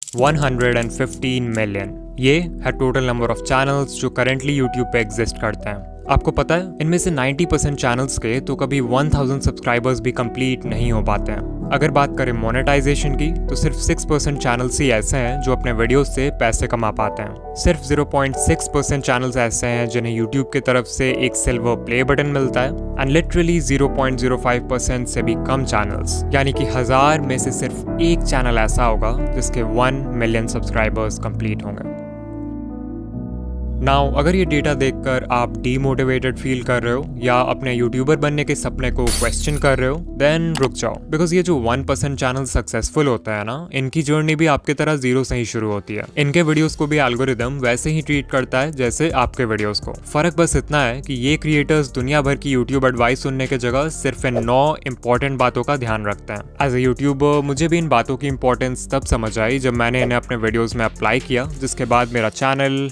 115 million. ये है total number of channels जो करेंटली यूट्यूब पे एग्जिस्ट करते हैं। आपको पता है इनमें से 90% चैनल्स के तो कभी 1000 सब्सक्राइबर्स भी कंप्लीट नहीं हो पाते हैं। अगर बात करें मोनेटाइजेशन की तो सिर्फ 6% चैनल्स ही ऐसे हैं जो अपने वीडियोस से पैसे कमा पाते हैं। सिर्फ 0.6% चैनल्स ऐसे हैं जिन्हें यूट्यूब की तरफ से एक सिल्वर प्ले बटन मिलता है एंड लिटरली 0.05% से भी कम चैनल्स, यानी कि 1000 में से सिर्फ एक चैनल ऐसा होगा जिसके 1 मिलियन सब्सक्राइबर्स कंप्लीट होंगे। नाउ अगर ये डेटा देखकर आप डीमोटिवेटेड फील कर रहे हो या अपने यूट्यूबर बनने के सपने को क्वेश्चन कर रहे हो, देन रुक जाओ, बिकॉज ये जो 1% चैनल सक्सेसफुल होता है ना, इनकी जर्नी भी आपके तरह जीरो से ही शुरू होती है। इनके वीडियोस को भी एल्गोरिदम वैसे ही ट्रीट करता है जैसे आपके वीडियोस को। फर्क बस इतना है कि ये क्रिएटर्स दुनिया भर की यूट्यूब एडवाइस सुनने के जगह सिर्फ इन 9 इंपॉर्टेंट बातों का ध्यान रखते हैं। एज ए यूट्यूबर मुझे भी इन बातों की इंपॉर्टेंस तब समझ आई जब मैंने इन्हें अपने वीडियोज में अप्लाई किया, जिसके बाद मेरा चैनल।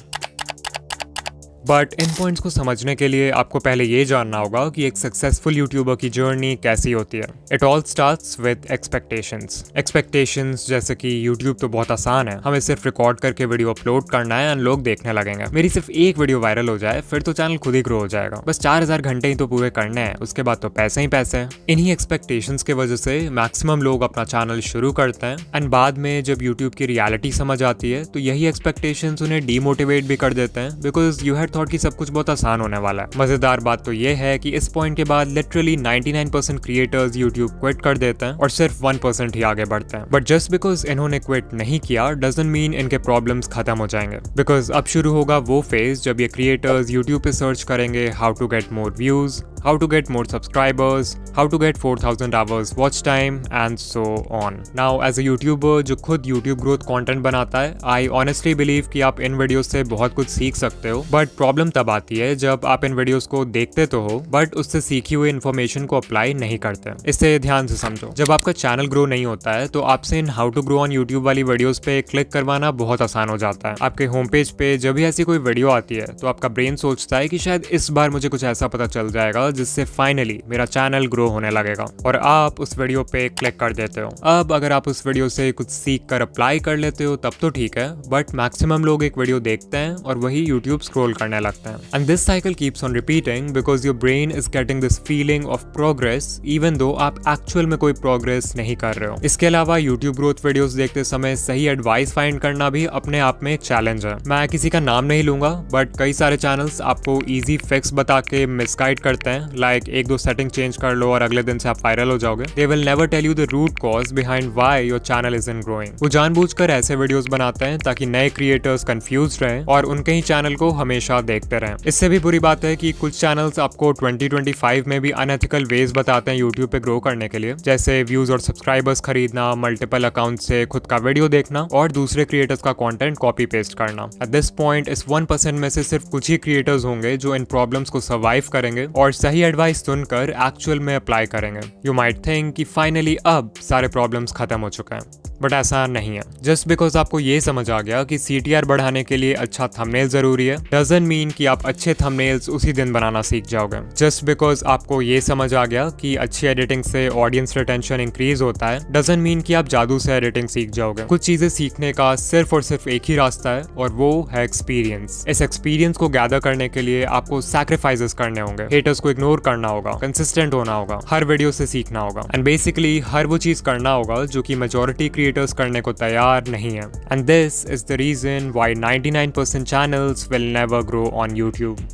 बट इन पॉइंट्स को समझने के लिए आपको पहले ये जानना होगा कि एक सक्सेसफुल यूट्यूबर की जर्नी कैसी होती है। It all starts with expectations जैसे कि यूट्यूब तो बहुत आसान है, हमें सिर्फ रिकॉर्ड करके वीडियो अपलोड करना है एंड लोग देखने लगेंगे। मेरी सिर्फ एक वीडियो वायरल हो जाए फिर तो चैनल खुद ही ग्रो हो जाएगा। बस 4000 घंटे ही तो पूरे करने हैं, उसके बाद तो पैसे ही पैसे हैं। इन्हीं एक्सपेक्टेशंस के वजह से मैक्सिमम लोग अपना चैनल शुरू करते हैं एंड बाद में जब यूट्यूब की रियलिटी समझ आती है तो यही एक्सपेक्टेशंस उन्हें डीमोटिवेट भी कर देते हैं, बिकॉज यू हैड थॉट कि सब कुछ बहुत आसान होने वाला है। मजेदार बात तो ये है कि इस पॉइंट के बाद लिटरली 99% क्रिएटर्स यूट्यूब क्विट कर देते हैं और सिर्फ 1% ही आगे बढ़ते हैं। बट जस्ट बिकॉज इन्होंने क्विट नहीं किया डजंट मीन इनके प्रॉब्लम्स खत्म हो जाएंगे, बिकॉज अब शुरू होगा वो फेज जब ये क्रिएटर्स यूट्यूब पे सर्च करेंगे how to get more views, how to get more subscribers, how to get 4000 hours watch time and so on. Now as a YouTuber जो खुद YouTube growth content बनाता है, I honestly believe कि आप इन videos से बहुत कुछ सीख सकते हो, बट प्रॉब्लम तब आती है जब आप इन वीडियोस को देखते तो हो बट उससे सीखी हुई इन्फॉर्मेशन को अप्लाई नहीं करते। इससे ध्यान से समझो, जब आपका चैनल ग्रो नहीं होता है तो आपसे इन how to grow on YouTube वाली वीडियोस पे क्लिक करवाना बहुत आसान हो जाता है। आपके होम पेज पे जब भी ऐसी कोई वीडियो आती है तो आपका ब्रेन सोचता है कि शायद इस बार मुझे कुछ ऐसा पता चल जाएगा जिससे फाइनली मेरा चैनल ग्रो होने लगेगा, और आप उस वीडियो पे क्लिक कर देते हो। अब अगर आप उस वीडियो से कुछ सीख कर अप्लाई कर लेते हो तब तो ठीक है, बट मैक्सिमम लोग एक वीडियो देखते हैं और वही यूट्यूब स्क्रॉल करने लगते हैं and this cycle keeps on repeating because your brain is getting this feeling of progress even though आप एक्चुअल में कोई प्रोग्रेस नहीं कर रहे हो। इसके अलावा यूट्यूब ग्रोथ वीडियोस देखते समय सही एडवाइस फाइंड करना भी अपने आप में एक चैलेंज है। मैं किसी का नाम नहीं लूंगा बट कई सारे चैनल्स आपको इजी फिक्स बता के मिसगाइड करते हैं, लाइक एक दो सेटिंग चेंज कर लो और अगले दिन से आप वायरल हो जाओगे। They will never tell you the root cause behind why your channel isn't growing. वो जानबूझकर ऐसे वीडियोस बनाते हैं ताकि नए क्रिएटर्स कंफ्यूज रहें और उनके ही चैनल को हमेशा देखते रहें। इससे भी बुरी बात है कि कुछ चैनल्स आपको 2025 में भी अनएथिकल वेज बताते हैं यूट्यूब पे ग्रो करने के लिए, जैसे व्यूज और सब्सक्राइबर्स खरीदना, मल्टीपल अकाउंट से खुद का वीडियो देखना और दूसरे क्रिएटर्स का कंटेंट कॉपी पेस्ट करना। एट दिस पॉइंट इस 1% में से सिर्फ कुछ ही क्रिएटर्स होंगे जो इन प्रॉब्लम्स को सर्वाइव करेंगे और सही एडवाइस सुनकर एक्चुअल में अप्लाई करेंगे। यू माइट थिंक कि फाइनली अब सारे प्रॉब्लम्स खत्म हो चुके हैं, बट ऐसा नहीं है। जस्ट बिकॉज आपको ये समझ आ गया कि CTR बढ़ाने के लिए अच्छा थंबनेल जरूरी है डजंट मीन कि आप अच्छे थंबनेल्स उसी दिन बनाना सीख जाओगे। जस्ट बिकॉज आपको ये समझ आ गया कि अच्छी एडिटिंग से ऑडियंस रिटेंशन इंक्रीज होता है डजंट मीन कि आप जादू से एडिटिंग सीख जाओगे। कुछ चीजें सीखने का सिर्फ और सिर्फ एक ही रास्ता है और वो है एक्सपीरियंस। इस एक्सपीरियंस को गैदर करने के लिए आपको सैक्रिफाइसेस करने होंगे, हेटर्स को इग्नोर करना होगा, कंसिस्टेंट होना होगा, हर वीडियो से सीखना होगा एंड बेसिकली हर वो चीज करना होगा जो कि मेजॉरिटी क्रिएटर्स करने को तैयार नहीं है। And this is the reason why 99% channels will never grow on YouTube.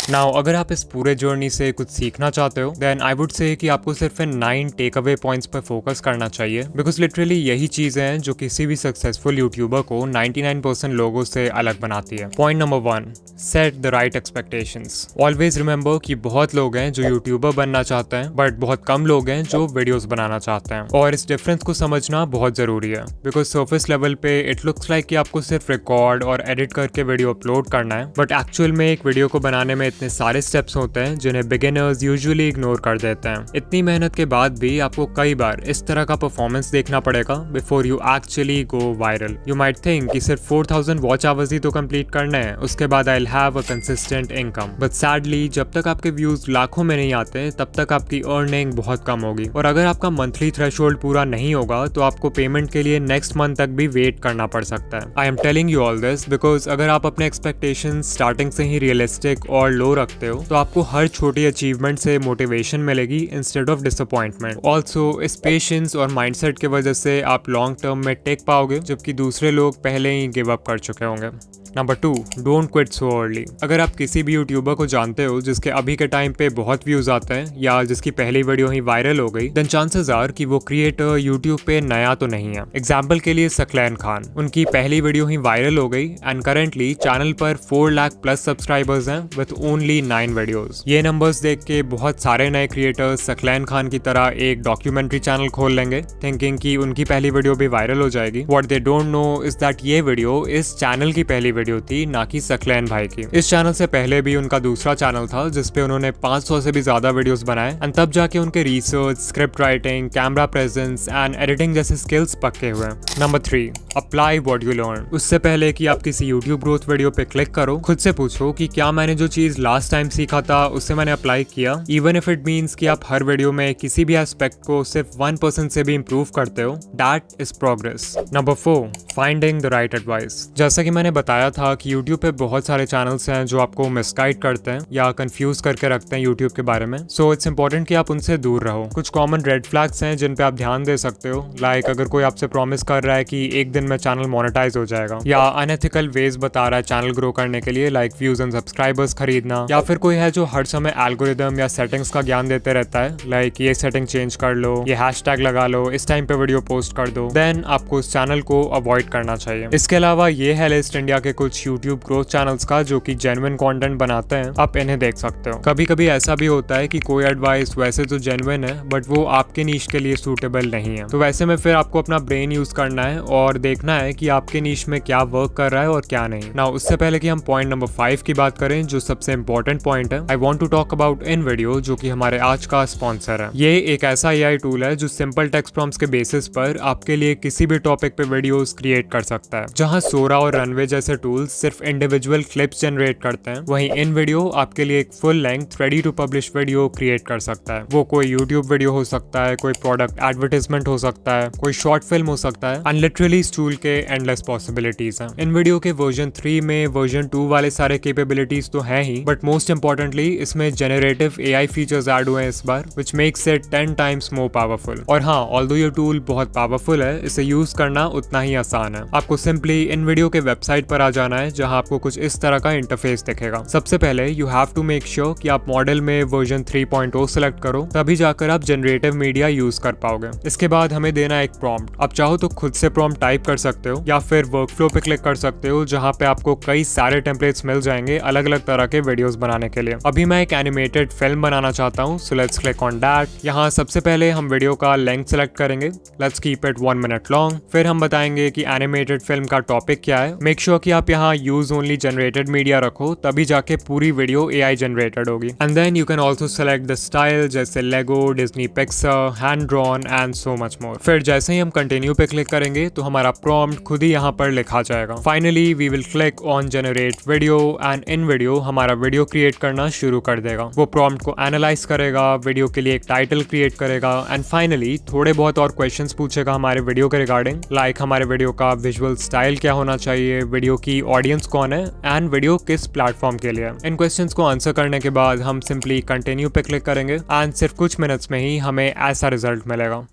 Now अगर आप इस पूरे जर्नी से कुछ सीखना चाहते हो देन आई वुड से कि आपको सिर्फ इन 9 टेक अवे पॉइंट्स पर फोकस करना चाहिए, बिकॉज लिटरली यही चीजें हैं जो किसी भी सक्सेसफुल यूट्यूबर को 99% लोगों से अलग बनाती है। Point number 1, set the right expectations. Always remember कि बहुत लोग हैं जो यूट्यूबर बनना चाहते हैं बट बहुत कम लोग हैं जो वीडियोस बनाना चाहते हैं, और इस डिफरेंस को समझना बहुत जरूरी है। बिकॉज सर्फेस लेवल पे इट लुक्स लाइक कि आपको सिर्फ रिकॉर्ड और एडिट करके वीडियो अपलोड करना है, बट एक्चुअल में एक वीडियो को बनाने में इतने सारे स्टेप्स होते हैं जिन्हें बिगिनर्स यूजुअली इग्नोर कर देते हैं। इतनी मेहनत के बाद भी आपको कई बार इस तरह का परफॉर्मेंस देखना पड़ेगा before you actually go viral. You might think कि सिर्फ 4000 वॉच आवर्स ही तो कंप्लीट करने हैं, उसके बाद I will have a consistent income. But sadly जब तक आपके व्यूज लाखों में नहीं आते तब तक आपकी अर्निंग बहुत कम होगी, और अगर आपका मंथली थ्रेशोल्ड पूरा नहीं होगा तो आपको पेमेंट के लिए नेक्स्ट मंथ तक भी वेट करना पड़ सकता है। I am telling you all this because अगर आप अपने एक्सपेक्टेशन स्टार्टिंग से ही रियलिस्टिक और लो रखते हो तो आपको हर छोटी अचीवमेंट से मोटिवेशन मिलेगी इंस्टेड ऑफ डिसअपॉइंटमेंट। ऑल्सो इस पेशेंस और माइंडसेट की वजह से आप लॉन्ग टर्म में टेक पाओगे, जबकि दूसरे लोग पहले ही गिव अप कर चुके होंगे। Number 2, don't quit so early. अगर आप किसी भी यूट्यूबर को जानते हो जिसके अभी के टाइम पे बहुत व्यूज आते हैं या जिसकी पहली वीडियो ही वायरल हो गई, देन चांसेस आर कि वो क्रिएटर यूट्यूब पे नया तो नहीं है। एग्जाम्पल के लिए सकलैन खान, उनकी पहली वीडियो ही वायरल हो गई एंड करेंटली चैनल पर 4 लाख प्लस सब्सक्राइबर्स हैं विद ओनली 9 वीडियोस। ये नंबर्स देख के बहुत सारे नए क्रिएटर्स सकलैन खान की तरह एक डॉक्यूमेंट्री चैनल खोल लेंगे थिंकिंग कि उनकी पहली वीडियो भी वायरल हो जाएगी। What they don't know is that ये वीडियो इस चैनल की पहली वीडियो थी, ना कि सकलैन भाई की। इस चैनल से पहले भी उनका दूसरा चैनल था जिसपे उन्होंने 500 से भी ज्यादा वीडियोस बनाए एंड तब जाके उनके research, script writing, camera presence and editing जैसे स्किल्स पक्के हुए। Number 3, apply what you learn. उससे पहले कि आप किसी यूट्यूब ग्रोथ वीडियो पे क्लिक करो, खुद से पूछो कि क्या मैंने जो चीज लास्ट टाइम सीखा था उससे मैंने अप्लाई किया, इवन इफ इट मीन्स कि आप हर वीडियो में किसी भी एस्पेक्ट को सिर्फ 1% से भी इंप्रूव करते हो, that is progress. Number 4, finding the right advice. जैसा कि मैंने बताया था कि यूट्यूब पे बहुत सारे चैनल्स हैं जो आपको मिसगाइड करते हैं या कंफ्यूज करके रखते हैं यूट्यूब के बारे में, सो इट्स इंपॉर्टेंट कि आप उनसे दूर रहो। कुछ कॉमन रेड फ्लैग्स हैं जिन पे आप ध्यान दे सकते हो, लाइक अगर कोई आपसे प्रॉमिस कर रहा है कि एक दिन में चैनल मोनेटाइज हो जाएगा, या अनएथिकल वेज बता रहा है चैनल ग्रो करने के लिए लाइक व्यूज एंड सब्सक्राइबर्स खरीदना, या फिर कोई है जो हर समय एल्गोरिदम या सेटिंग्स का ज्ञान देते रहता है लाइक ये सेटिंग चेंज कर लो, ये हैशटैग लगा लो, इस टाइम पे वीडियो पोस्ट कर दो, देन आपको उस चैनल को अवॉइड करना चाहिए। इसके अलावा ये है लिस्ट इंडिया के कुछ यूट्यूब ग्रोथ चैनल्स का जो कि जेन्युइन कंटेंट बनाते हैं, आप इन्हें देख सकते हो। कभी कभी ऐसा भी होता है कि कोई एडवाइस वैसे तो जेन्युइन है बट वो आपके नीश के लिए सूटेबल नहीं है, तो वैसे में फिर आपको अपना ब्रेन यूज करना है और देखना है कि आपके नीश में क्या वर्क कर रहा है और क्या नहीं। नाउ उससे पहले कि हम पॉइंट नंबर 5 की बात करें जो सबसे इंपॉर्टेंट पॉइंट है, I want to talk about in video जो कि हमारे आज का स्पॉन्सर है। ये एक ऐसा AI टूल है जो सिंपल टेक्स्ट प्रॉम्प्ट्स के बेसिस पर आपके लिए किसी भी टॉपिक पे वीडियोस क्रिएट कर सकता है। जहां सोरा और रनवे जैसे टूल्स सिर्फ इंडिविजुअल क्लिप्स जनरेट करते हैं, वहीं इन वीडियो आपके लिए एक full length ready to publish video create कर सकता है। वो कोई यूट्यूब वीडियो हो सकता है, कोई प्रोडक्ट एडवर्टाइजमेंट हो सकता है, कोई शॉर्ट फिल्म हो सकता है, एंड लिटरली इस टूल के एंडलेस पॉसिबिलिटीज हैं। इन वीडियो के वर्जन 3 में वर्जन 2 वाले सारे कैपेबिलिटीज तो हैं ही, बट मोस्ट इंपॉर्टेंटली इसमें जनरेटिव AI फीचर्स ऐड हुए हैं इस बार, which makes it 10 times more powerful. और हाँ, ऑल्दो ये टूल बहुत पावरफुल है, इसे यूज करना उतना ही आसान है। आपको सिंपली इन वीडियो के वेबसाइट पर आ जाना है जहां आपको कुछ इस तरह का इंटरफेस दिखेगा। सबसे पहले you have to make sure कि आप मॉडल में वर्जन 3.0 सेलेक्ट करो, तभी जाकर आप जनरेटिव मीडिया यूज कर पाओगे। इसके बाद हमें देना एक प्रॉम्प्ट। आप चाहो तो खुद से प्रॉम्प्ट टाइप कर सकते हो या फिर वर्कफ्लो पे क्लिक कर सकते हो जहां पे आपको कई सारे टेम्पलेट्स मिल जाएंगे अलग अलग तरह के वीडियोस बनाने के लिए। अभी मैं एक एनिमेटेड फिल्म बनाना चाहता हूँ, so let's click on that. यहाँ सबसे पहले हम वीडियो का लेंथ सेलेक्ट करेंगे, let's keep it 1 minute long. फिर हम बताएंगे कि एनिमेटेड फिल्म का टॉपिक क्या है। मेक श्योर कि आप यहाँ यूज ओनली जनरेटेड मीडिया रखो, तभी जाके पूरी वीडियो AI जनरेटेड होगी। And then you can also select the style जैसे Lego, Disney Pixar, hand drawn and so much more. फिर जैसे ही हम कंटिन्यू पे क्लिक करेंगे तो हमारा प्रॉम्प्ट खुद ही यहाँ पर लिखा जाएगा। Finally we will click on generate video and in video हमारा वीडियो क्रिएट करना शुरू कर देगा। वो प्रॉम्प्ट को एनालाइज करेगा, वीडियो के लिए एक टाइटल क्रिएट करेगा एंड फाइनली थोड़े बहुत और क्वेश्चंस पूछेगा हमारे वीडियो के रिगार्डिंग, लाइक हमारे वीडियो का विजुअल स्टाइल क्या होना चाहिए, वीडियो की ऑडियंस कौन है एंड वीडियो किस प्लेटफॉर्म के लिए। इन क्वेश्चंस को आंसर करने के बाद हम सिंपली कंटिन्यू पे क्लिक करेंगे एंड सिर्फ कुछ मिनट्स में ही हमें ऐसा रिजल्ट मिलेगा।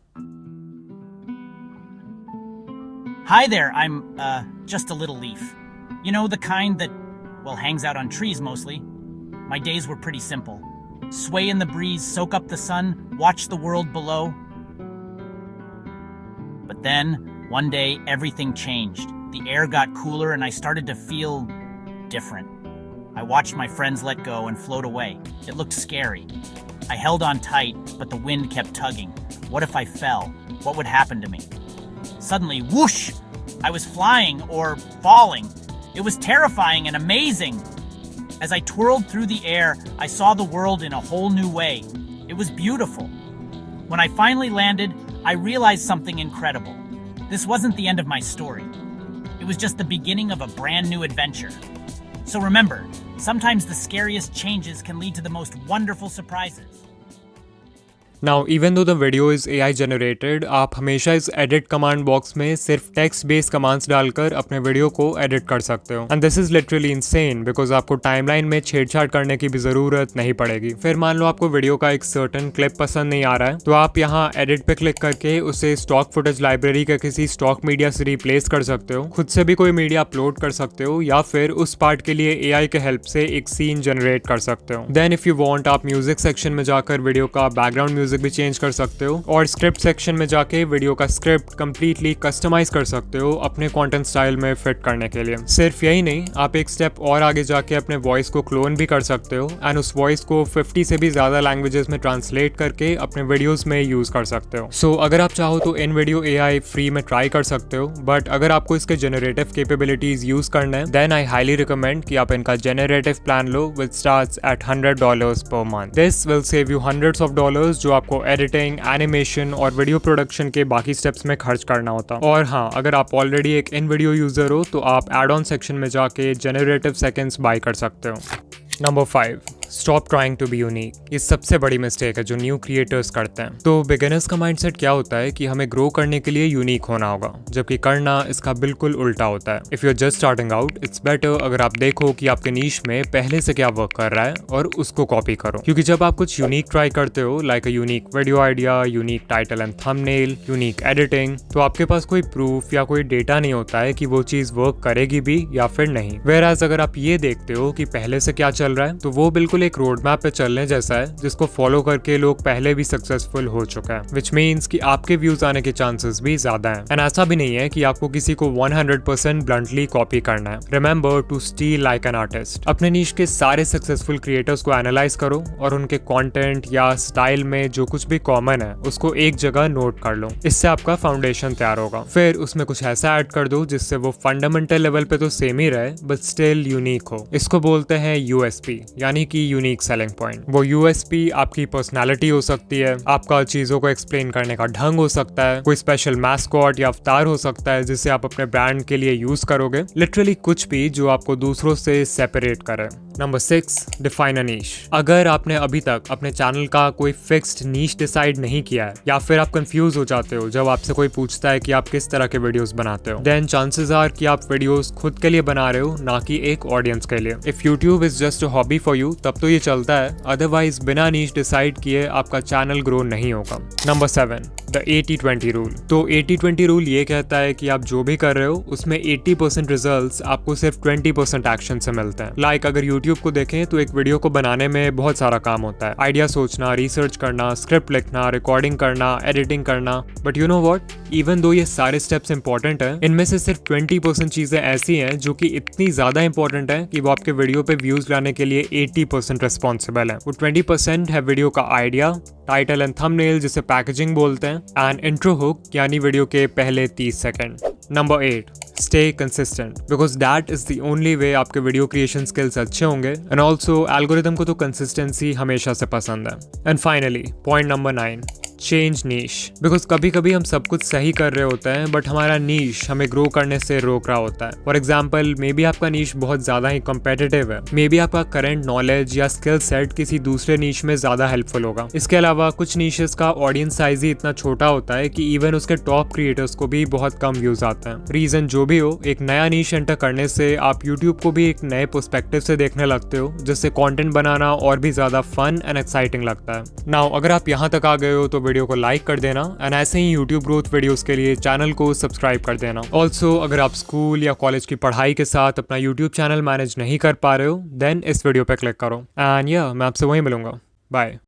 Hi there, I'm just a little leaf. You know, the kind that, well, hangs out on trees mostly. My days were pretty simple. Sway in the breeze, soak up the sun, watch the world below. But then, one day, everything changed. The air got cooler and I started to feel different. I watched my friends let go and float away. It looked scary. I held on tight, but the wind kept tugging. What if I fell? What would happen to me? Suddenly, whoosh! I was flying or falling. It was terrifying and amazing. As I twirled through the air, I saw the world in a whole new way. It was beautiful. When I finally landed, I realized something incredible. This wasn't the end of my story. It was just the beginning of a brand new adventure. So remember, sometimes the scariest changes can lead to the most wonderful surprises. Now, even though the video is AI generated, आप हमेशा इस edit command box में सिर्फ text based commands डालकर अपने video को edit कर सकते हो. And this is literally insane because आपको timeline में छेड़छाड़ करने की भी जरूरत नहीं पड़ेगी. फिर मान लो आपको वीडियो का एक certain clip पसंद नहीं आ रहा है, तो आप यहाँ edit पे क्लिक करके उसे stock footage library के किसी stock media से replace कर सकते हो, खुद से भी कोई मीडिया अपलोड कर सकते हो, या फिर उस पार्ट के लिए AI के हेल्प से एक सीन जनरेट कर सकते हो. Then if you want, आप म्यूजिक सेक्शन में जाकर वीडियो का बैकग्राउंड म्यूजिक भी चेंज कर सकते हो, और स्क्रिप्ट सेक्शन में जाके वीडियो का स्क्रिप्ट कंप्लीटली कस्टमाइज कर सकते हो अपने कंटेंट स्टाइल में फिट करने के लिए. सिर्फ यही नहीं, आप एक स्टेप और आगे जाके अपने वॉइस को क्लोन भी कर सकते हो एंड उस वॉइस को 50 से भी ज्यादा लैंग्वेजेस में ट्रांसलेट करके अपने वीडियोस में यूज कर सकते हो. सो अगर आप चाहो तो इन वीडियो AI फ्री में ट्राई कर सकते हो, बट अगर आपको इसके जेनरेटिव कैपेबिलिटीज यूज करना है, देन आई हाईली रिकमेंड कि आप इनका generative plan low with starts at $100 per month. This will save you hundreds of dollars जो आपको एडिटिंग, एनिमेशन और वीडियो प्रोडक्शन के बाकी स्टेप्स में खर्च करना होता. और हाँ, अगर आप ऑलरेडी एक इन वीडियो यूजर हो तो आप एड ऑन सेक्शन में जाके जेनरेटिव सेकेंड्स बाय कर सकते हो. Number 5, stop trying to be unique. ये सबसे बड़ी मिस्टेक है जो न्यू क्रिएटर्स करते हैं. तो बिगिनर्स का माइंडसेट क्या होता है कि हमें ग्रो करने के लिए यूनिक होना होगा, जबकि करना इसका बिल्कुल उल्टा होता है. If you are just starting out, it's better अगर आप देखो कि आपके नीश में पहले से क्या वर्क कर रहा है और उसको कॉपी करो. क्योंकि जब आप कुछ यूनिक ट्राई करते हो, like a unique video idea, unique title and thumbnail, unique editing, तो आपके पास कोई प्रूफ या कोई डेटा नहीं होता है कि वो चीज वर्क करेगी भी या फिर नहीं. वेयरएज अगर आप ये देखते हो कि पहले से क्या चल रहा है, तो वो बिल्कुल एक रोड मैप पे चलने जैसा है जिसको फॉलो करके लोग पहले भी सक्सेसफुल हो चुका है, विच मीन्स कि आपके व्यूज आने के चांसेस भी ज्यादा हैं. एंड ऐसा भी नहीं है कि आपको किसी को 100% ब्लंटली कॉपी करना है. Remember to steal like an artist. अपने नीश के सारे सक्सेसफुल क्रिएटर्स को एनालाइज करो और उनके कंटेंट या स्टाइल में जो कुछ भी कॉमन है उसको एक जगह नोट कर लो. इससे आपका फाउंडेशन तैयार होगा. फिर उसमें कुछ ऐसा ऐड कर दो जिससे वो फंडामेंटल लेवल पे तो सेम ही रहे बट स्टिल यूनिक हो. इसको बोलते हैं USP, यानी कि यूनिक सेलिंग पॉइंट. वो USP आपकी पर्सनालिटी हो सकती है, आपका चीजों को एक्सप्लेन करने का ढंग हो सकता है, कोई स्पेशल मैस्कॉट या अवतार हो सकता है जिसे आप अपने ब्रांड के लिए यूज करोगे. लिटरली कुछ भी जो आपको दूसरों से सेपरेट करे. नंबर 6, डिफाइन अ नीश. अगर आपने अभी तक अपने चैनल का कोई फिक्स्ड नीश डिसाइड नहीं किया है, या फिर आप कंफ्यूज हो जाते हो जब आपसे कोई पूछता है कि आप किस तरह के वीडियोस बनाते हो, देन चांसेस आर कि आप वीडियोस खुद के लिए बना रहे हो, ना कि एक ऑडियंस के लिए. If YouTube is just a hobby for you, तब तो ये चलता है, अदरवाइज बिना नीश डिसाइड किए आपका चैनल ग्रो नहीं होगा. Number 7, the 80-20 rule. तो 80-20 रूल ये कहता है कि आप जो भी कर रहे हो उसमें 80% रिजल्ट्स आपको सिर्फ 20% एक्शन से मिलते हैं. लाइक अगर यूट्यूब को देखें तो एक वीडियो को बनाने में बहुत सारा काम होता है. आइडिया सोचना, रिसर्च करना, स्क्रिप्ट लिखना, रिकॉर्डिंग करना, एडिटिंग करना. But you know what, even though ये सारे स्टेप्स इंपॉर्टेंट हैं, इनमें से सिर्फ 20% चीजें ऐसी हैं जो कि इतनी ज्यादा इंपॉर्टेंट है कि वो आपके वीडियो पे व्यूज लाने के लिए 80% रिस्पॉन्सिबल है. वो 20% है वीडियो का आइडिया, टाइटल एंड थंबनेल जिसे पैकेजिंग बोलते हैं, एंड इंट्रो हुक यानी वीडियो के पहले 30 second. Number 8, stay consistent, because that is the only way आपके वीडियो क्रिएशन स्किल्स अच्छे होंगे. एंड ऑल्सो एल्गोरिथम को तो कंसिस्टेंसी हमेशा से पसंद है. And finally point number 9, change niche. Because कभी कभी हम सब कुछ सही कर रहे होते हैं बट हमारा नीश हमें ग्रो करने से रोक रहा होता है. फॉर एग्जाम्पल, मे बी आपका नीश बहुत ज्यादा ही कॉम्पिटिटिव है, मे बी आपका करंट नॉलेज या स्किल सेट किसी दूसरे नीश में ज्यादा हेल्पफुल होगा. इसके अलावा कुछ नीशेस का ऑडियंस साइज ही इतना छोटा होता है कि इवन उसके टॉप क्रिएटर्स को भी बहुत कम व्यूज आते हैं. रीजन जो भी हो, एक नया नीश एंटर करने से आप यूट्यूब को भी एक नए पर्सपेक्टिव से देखने लगते हो, जिससे कंटेंट बनाना और भी ज्यादा फन एंड एक्साइटिंग लगता है. नाउ अगर आप यहाँ तक आ गए हो तो वीडियो को लाइक कर देना, एंड ऐसे ही यूट्यूब ग्रोथ वीडियोस के लिए चैनल को सब्सक्राइब कर देना. ऑल्सो अगर आप स्कूल या कॉलेज की पढ़ाई के साथ अपना यूट्यूब चैनल मैनेज नहीं कर पा रहे हो, देन इस वीडियो पे क्लिक करो. एंड या मैं आपसे वहीं मिलूंगा. बाय.